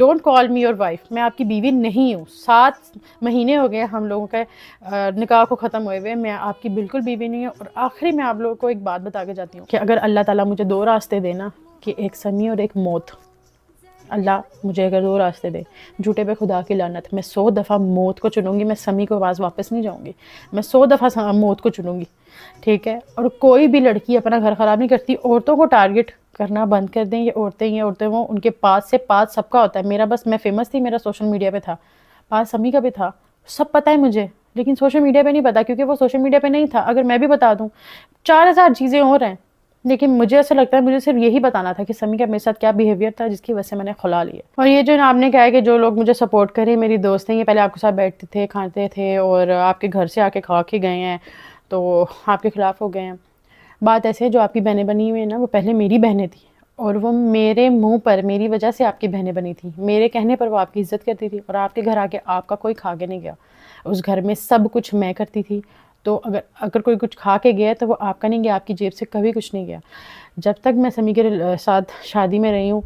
Don't call me your wife. میں آپ کی بیوی نہیں ہوں. 7 مہینے ہو گئے ہم لوگوں کے نکاح کو ختم ہوئے ہوئے. میں آپ کی بالکل بیوی نہیں ہوں. اور آخری میں آپ لوگوں کو ایک بات بتا کے جاتی ہوں کہ اگر اللہ تعالیٰ مجھے 2 راستے دے نا، کہ ایک سمی اور ایک موت، اللہ مجھے اگر 2 راستے دے، جھوٹے پہ خدا کی لعنت، میں 100 دفعہ موت کو چنوں گی. میں سمی کو آواز واپس نہیں جاؤں گی. میں 100 دفعہ موت کو چنوں گی. ٹھیک ہے. اور کوئی بھی لڑکی اپنا گھر خراب نہیں کرتی. عورتوں کو ٹارگٹ کرنا بند کر دیں. یہ عورتیں وہ ان کے پاس سے پاس سب کا ہوتا ہے. میرا بس میں فیمس تھی، میرا سوشل میڈیا پہ تھا، پاس سمی کا بھی تھا، سب پتہ ہے مجھے، لیکن سوشل میڈیا پہ نہیں پتا، کیونکہ وہ سوشل میڈیا پہ نہیں تھا. اگر میں بھی بتا دوں 4000 چیزیں اور ہیں، لیکن مجھے ایسا لگتا ہے مجھے صرف یہی بتانا تھا کہ سمی کا میرے ساتھ کیا بیہیویئر تھا جس کی وجہ سے میں نے خلا لیا. اور یہ جو آپ نے کہا ہے کہ جو لوگ مجھے سپورٹ کریں، میری دوست ہیں، یہ پہلے آپ کے ساتھ بیٹھتے تھے، کھاتے تھے، اور آپ کے گھر سے آ کے کھا کے گئے ہیں تو آپ کے خلاف ہو گئے ہیں. بات ایسے ہے، جو آپ کی بہنیں بنی ہوئی ہیں نا، وہ پہلے میری بہنیں تھیں، اور وہ میرے منہ پر میری وجہ سے آپ کی بہنیں بنی تھیں. میرے کہنے پر وہ آپ کی عزت کرتی تھی، اور آپ کے گھر آ کے آپ کا کوئی کھا کے نہیں گیا. اس گھر میں سب کچھ میں کرتی تھی. تو اگر کوئی کچھ کھا کے گیا تو وہ آپ کا نہیں گیا، آپ کی جیب سے کبھی کچھ نہیں گیا. جب تک میں سمی کے ساتھ شادی میں رہی ہوں،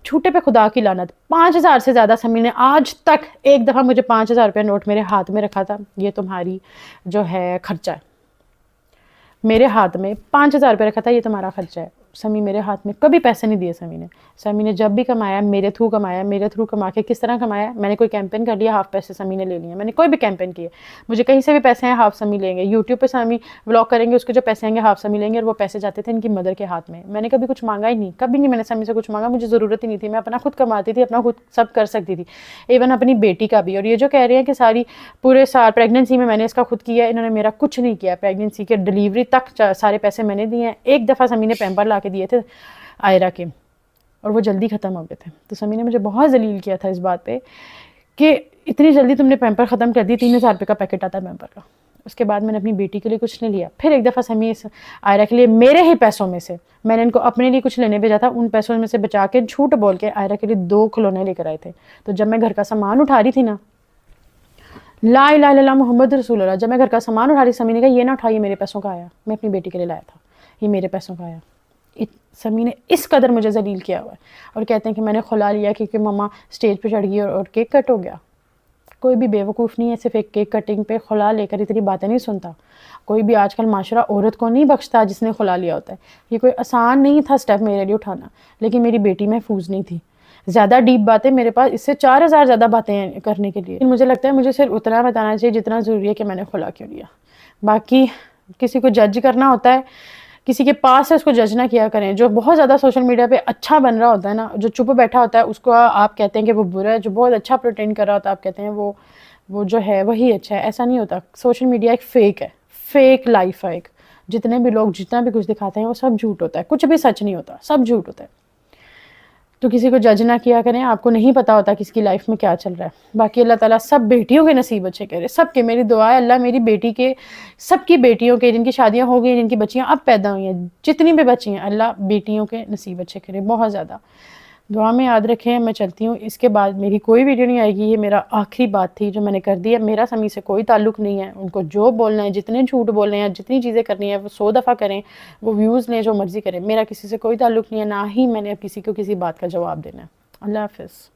جھوٹے پہ خدا کی لعنت، 5000 سے زیادہ سمی نے آج تک ایک دفعہ مجھے 5000 روپے نوٹ میرے ہاتھ میں رکھا تھا، یہ تمہاری جو ہے خرچہ ہے. میرے ہاتھ میں 5000 روپے رکھا تھا، یہ تمہارا خرچہ ہے. سمی میرے ہاتھ میں کبھی پیسے نہیں دیے. سمی نے جب بھی کمایا میرے تھرو کمایا. میرے تھرو کما کے کس طرح کمایا؟ میں نے کوئی کیمپین کر لیا، ہاف پیسے سمی نے لے لیے. میں نے کوئی بھی کیمپین کیے، مجھے کہیں سے بھی پیسے ہیں، ہاف سمی لیں گے. یوٹیوب پہ سمی ولاگ کریں گے، اس کے جو پیسے آئیں گے ہاف سمی لیں گے. اور وہ پیسے جاتے تھے ان کی مدر کے ہاتھ میں. میں نے کبھی کچھ مانگا ہی نہیں، کبھی نہیں میں نے سمی سے کچھ مانگا. مجھے ضرورت ہی نہیں تھی. میں اپنا خود کماتی تھی، اپنا خود سب کر سکتی تھی، ایون اپنی بیٹی کا بھی. اور یہ جو کہہ رہے ہیں کہ ساری پورے سال پریگننسی میں نے اس کا خود کیا، انہوں نے میرا کچھ نہیں کیا. پریگننسی کے ڈلیوری تک سارے پیسے میں نے دیے ہیں. ایک دفعہ سمی نے پیمپر لا کے دیے تھے آئرہ کے، اور وہ جلدی ختم ہو گئے تھے. تو سمی نے مجھے بہت ذلیل کیا تھا اس بات پہ کہ اتنی جلدی تم نے پیمپر ختم کر دی. 3000 روپے کا پیکٹ آتا ہے پیمپر کا. اس کے بعد میں نے اپنی بیٹی کے لیے کچھ نہیں لیا. پھر ایک دفعہ سمی آئرہ کے لیے میرے ہی پیسوں میں سے، میں نے ان کو اپنے لیے کچھ لینے بھیجا تھا، ان پیسوں میں سے بچا کے جھوٹ بول کے آئرہ کے لیے 2 کھلونے لے کر آئے تھے. تو جب میں گھر کا سامان اٹھا رہی تھی نا، لا الہ الا اللہ محمد رسول اللہ، جب میں گھر کا سامان اٹھا رہی، سمی نے کہا یہ نہ اٹھائیے، میرے پیسوں کا آیا، میں اپنی بیٹی کے لیے لایا تھا، یہ میرے پیسوں کا آیا. سمی نے اس قدر مجھے ذلیل کیا ہوا ہے. اور کہتے ہیں کہ میں نے خلا لیا کیونکہ ماما سٹیج پہ چڑھ گئی اور کیک کٹ ہو گیا. کوئی بھی بیوقوف نہیں ہے صرف ایک کیک کٹنگ پہ خلا لے کر اتنی باتیں نہیں سنتا. کوئی بھی آج کل معاشرہ عورت کو نہیں بخشتا جس نے خلا لیا ہوتا ہے. یہ کوئی آسان نہیں تھا سٹیپ میرے لیے اٹھانا، لیکن میری بیٹی محفوظ نہیں تھی. زیادہ ڈیپ باتیں میرے پاس اس سے 4000 زیادہ باتیں کرنے کے لیے. مجھے لگتا ہے مجھے صرف اتنا بتانا چاہیے جتنا ضروری ہے کہ میں نے خلا کیوں لیا. باقی کسی کو جج کرنا ہوتا ہے، کسی کے پاس ہے، اس کو جج نہ کیا کریں. جو بہت زیادہ سوشل میڈیا پہ اچھا بن رہا ہوتا ہے نا، جو چپ بیٹھا ہوتا ہے، اس کو آپ کہتے ہیں کہ وہ برا ہے. جو بہت اچھا پریٹینڈ کر رہا ہوتا ہے، آپ کہتے ہیں وہ جو ہے وہی اچھا ہے. ایسا نہیں ہوتا. سوشل میڈیا ایک فیک ہے، فیک لائف ہے. ایک جتنے بھی لوگ جتنا بھی کچھ دکھاتے ہیں وہ سب جھوٹ ہوتا ہے. کچھ بھی سچ نہیں ہوتا، سب جھوٹ ہوتا ہے. تو کسی کو جج نہ کیا کریں. آپ کو نہیں پتا ہوتا کس کی لائف میں کیا چل رہا ہے. باقی اللہ تعالیٰ سب بیٹیوں کے نصیب اچھے کرے، سب کے. میری دعا ہے اللہ میری بیٹی کے، سب کی بیٹیوں کے، جن کی شادیاں ہو گئی، جن کی بچیاں اب پیدا ہوئی ہیں، جتنی بھی بچی ہیں، اللہ بیٹیوں کے نصیب اچھے کرے بہت زیادہ. دعا میں یاد رکھیں. میں چلتی ہوں، اس کے بعد میری کوئی ویڈیو نہیں آئے گی. یہ میرا آخری بات تھی جو میں نے کر دی ہے. میرا سمی سے کوئی تعلق نہیں ہے. ان کو جو بولنا ہے، جتنے جھوٹ بولنے ہیں، جتنی چیزیں کرنی ہیں، وہ 100 دفعہ کریں. وہ ویوز لیں، جو مرضی کریں. میرا کسی سے کوئی تعلق نہیں ہے، نہ ہی میں نے کسی کو کسی بات کا جواب دینا ہے. اللہ حافظ.